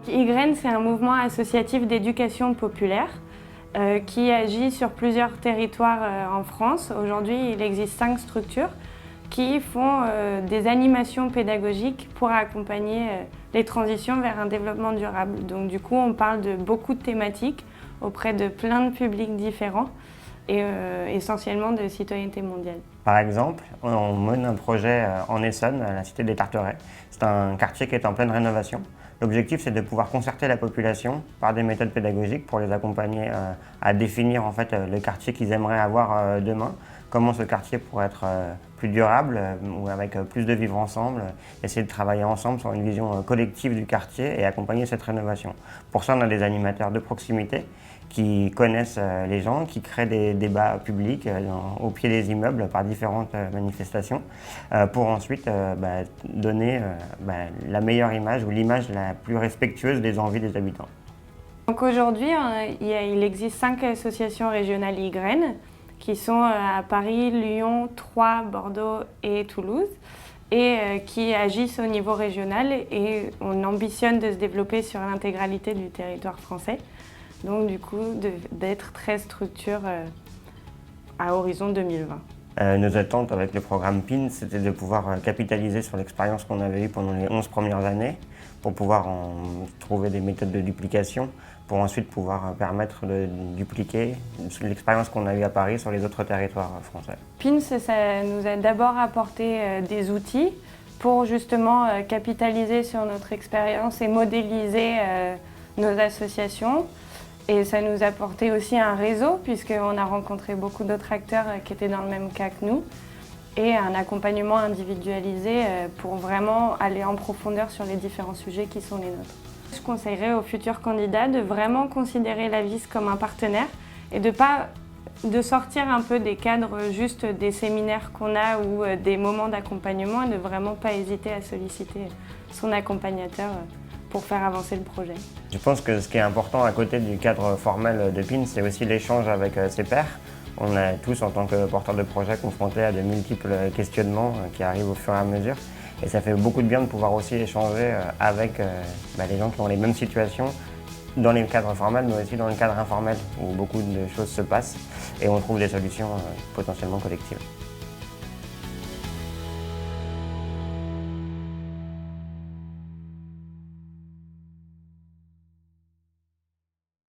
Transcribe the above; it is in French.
Ygraine, c'est un mouvement associatif d'éducation populaire qui agit sur plusieurs territoires en France. Aujourd'hui, il existe 5 structures qui font des animations pédagogiques pour accompagner les transitions vers un développement durable. Donc du coup, on parle de beaucoup de thématiques auprès de plein de publics différents et essentiellement de citoyenneté mondiale. Par exemple, on mène un projet en Essonne, à la cité des Tarterets. C'est un quartier qui est en pleine rénovation. L'objectif, c'est de pouvoir concerter la population par des méthodes pédagogiques pour les accompagner à définir en fait, le quartier qu'ils aimeraient avoir demain, comment ce quartier pourrait être plus durable ou avec plus de vivre ensemble, essayer de travailler ensemble sur une vision collective du quartier et accompagner cette rénovation. Pour ça, on a des animateurs de proximité qui connaissent les gens, qui créent des débats publics au pied des immeubles par différentes manifestations pour ensuite donner la meilleure image ou l'image la plus respectueuse des envies des habitants. Donc aujourd'hui, il existe 5 associations régionales Ygraine qui sont à Paris, Lyon, Troyes, Bordeaux et Toulouse et qui agissent au niveau régional et on ambitionne de se développer sur l'intégralité du territoire français. Donc du coup, d'être 13 structures à horizon 2020. Nos attentes avec le programme PIN, c'était de pouvoir capitaliser sur l'expérience qu'on avait eue pendant les 11 premières années pour pouvoir trouver des méthodes de duplication pour ensuite pouvoir permettre de dupliquer l'expérience qu'on a eue à Paris sur les autres territoires français. PIN, ça nous a d'abord apporté des outils pour justement capitaliser sur notre expérience et modéliser nos associations. Et ça nous a apporté aussi un réseau puisqu'on a rencontré beaucoup d'autres acteurs qui étaient dans le même cas que nous et un accompagnement individualisé pour vraiment aller en profondeur sur les différents sujets qui sont les nôtres. Je conseillerais aux futurs candidats de vraiment considérer la VIS comme un partenaire et de sortir un peu des cadres juste des séminaires qu'on a ou des moments d'accompagnement et de vraiment pas hésiter à solliciter son accompagnateur pour faire avancer le projet. Je pense que ce qui est important à côté du cadre formel de PIN, c'est aussi l'échange avec ses pairs. On est tous, en tant que porteurs de projet, confrontés à de multiples questionnements qui arrivent au fur et à mesure. Et ça fait beaucoup de bien de pouvoir aussi échanger avec les gens qui ont les mêmes situations dans les cadres formels, mais aussi dans le cadre informel, où beaucoup de choses se passent et on trouve des solutions potentiellement collectives.